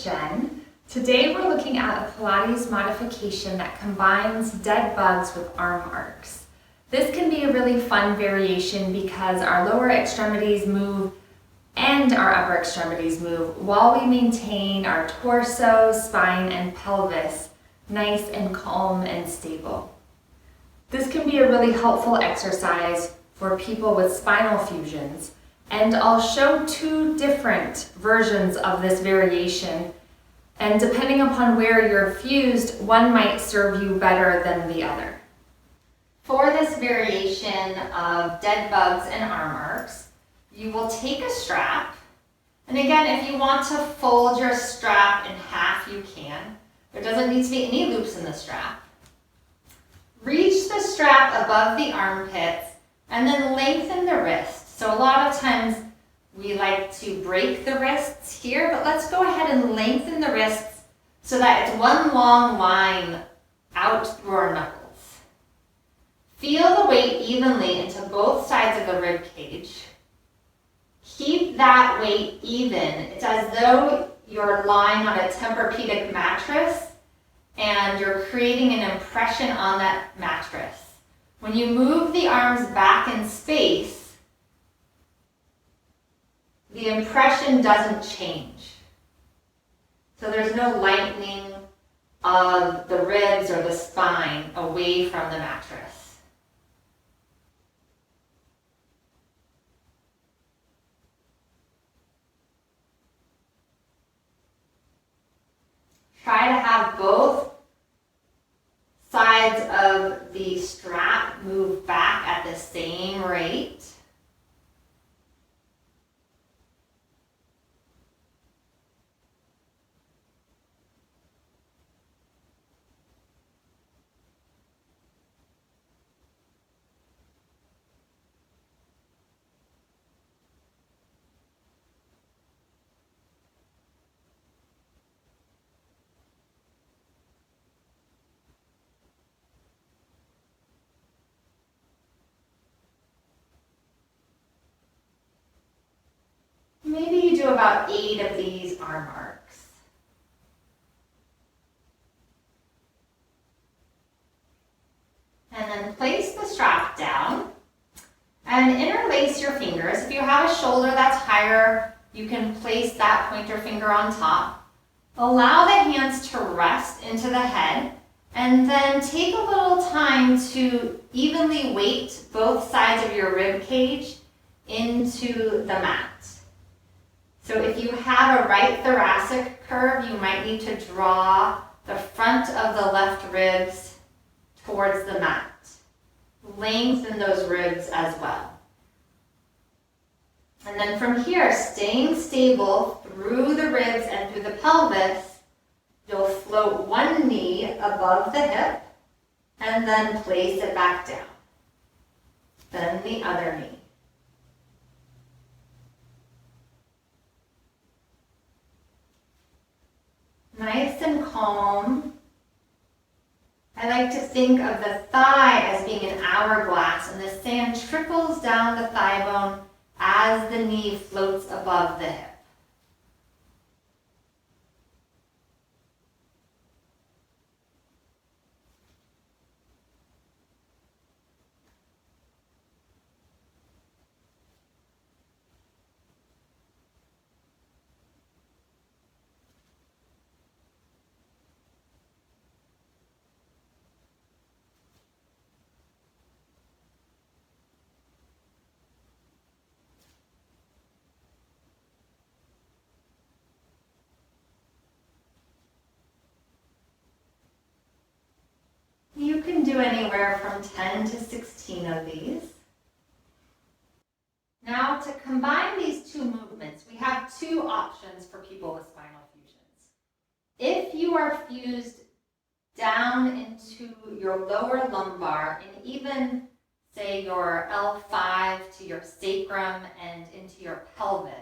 Jen. Today we're looking at a Pilates modification that combines dead bugs with arm arcs. This can be a really fun variation because our lower extremities move and our upper extremities move while we maintain our torso, spine, and pelvis nice and calm and stable. This can be a really helpful exercise for people with spinal fusions, and I'll show two different versions of this variation, and depending upon where you're fused, one might serve you better than the other. For this variation of dead bugs and arm arcs, you will take a strap, and again, if you want to fold your strap in half, you can. There doesn't need to be any loops in the strap. Reach the strap above the armpits and then lengthen the wrist. So a lot of times we like to break the wrists here, but let's go ahead and lengthen the wrists so that it's one long line out through our knuckles. Feel the weight evenly into both sides of the rib cage. Keep that weight even. It's as though you're lying on a Tempur-Pedic mattress and you're creating an impression on that mattress. When you move the arms back in space, the impression doesn't change. So there's no lightening of the ribs or the spine away from the mattress. Try to have both sides of the strap move back at the same rate. Maybe you do about 8 of these arm arcs. And then place the strap down and interlace your fingers. If you have a shoulder that's higher, you can place that pointer finger on top. Allow the hands to rest into the head, and then take a little time to evenly weight both sides of your rib cage into the mat. So if you have a right thoracic curve, you might need to draw the front of the left ribs towards the mat. Lengthen those ribs as well. And then from here, staying stable through the ribs and through the pelvis, you'll float one knee above the hip and then place it back down. Then the other knee. Nice and calm. I like to think of the thigh as being an hourglass, and the sand trickles down the thigh bone as the knee floats above the hip. You can do anywhere from 10 to 16 of these. Now, to combine these two movements, we have two options for people with spinal fusions. If you are fused down into your lower lumbar and even, say, your L5 to your sacrum and into your pelvis,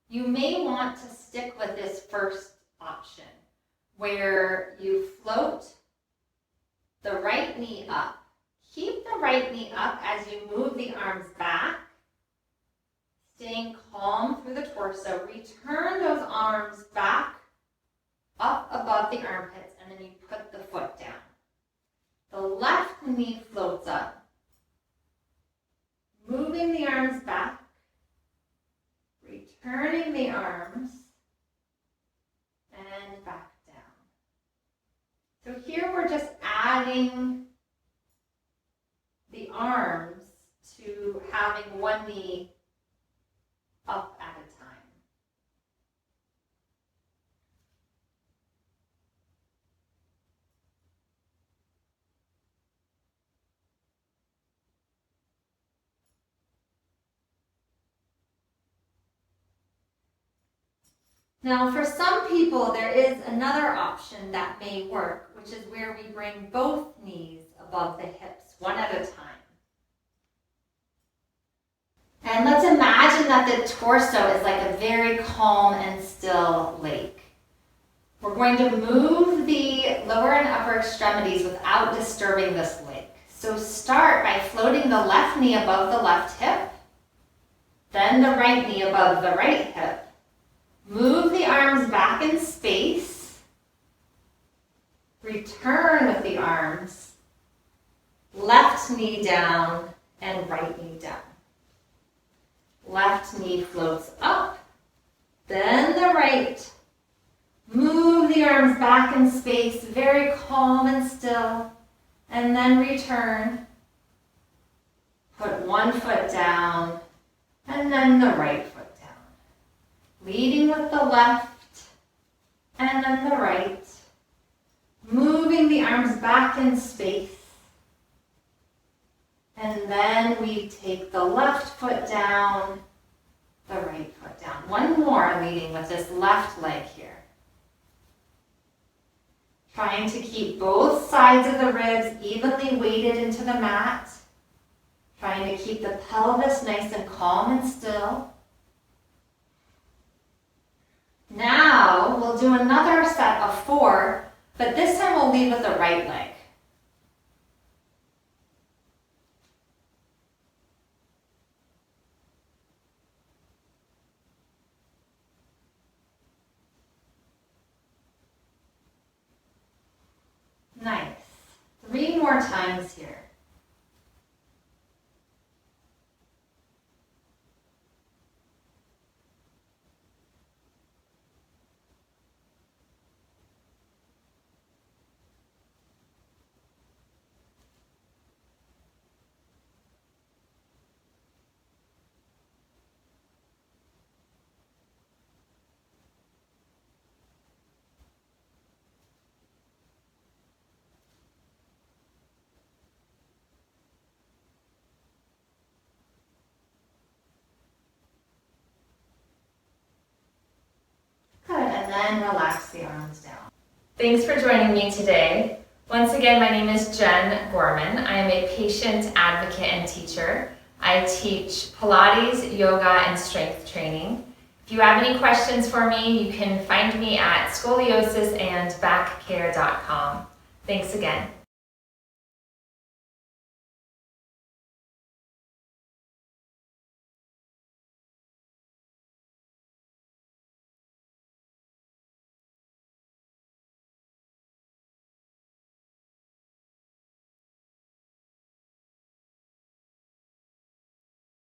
you may want to stick with this first option, where you float the right knee up. Keep the right knee up as you move the arms back, staying calm through the torso. Return those arms back up above the armpits, and then you put the foot down. The left knee floats up, moving the arms back, returning the arms, and back down. So here we're just adding the arms to having one knee up at a time. Now, for some people, there is another option that may work, which is where we bring both knees above the hips, one at a time. And let's imagine that the torso is like a very calm and still lake. We're going to move the lower and upper extremities without disturbing this lake. So start by floating the left knee above the left hip, then the right knee above the right hip. Move the arms back in space. Return with the arms. Left knee down and right knee down. Left knee floats up, then the right. Move the arms back in space, very calm and still, and then return. Put one foot down, and then the right foot down. Leading with the left, and then the right. Moving the arms back in space. And then we take the left foot down, the right foot down. One more, leading with this left leg here. Trying to keep both sides of the ribs evenly weighted into the mat. Trying to keep the pelvis nice and calm and still. Now we'll do another set of 4, but this time we'll lead with the right leg. Nice. 3 more times here. And relax the arms down. Thanks for joining me today. Once again, my name is Jen Gorman. I am a patient advocate and teacher. I teach Pilates, yoga, and strength training. If you have any questions for me, you can find me at scoliosisandbackcare.com. Thanks again.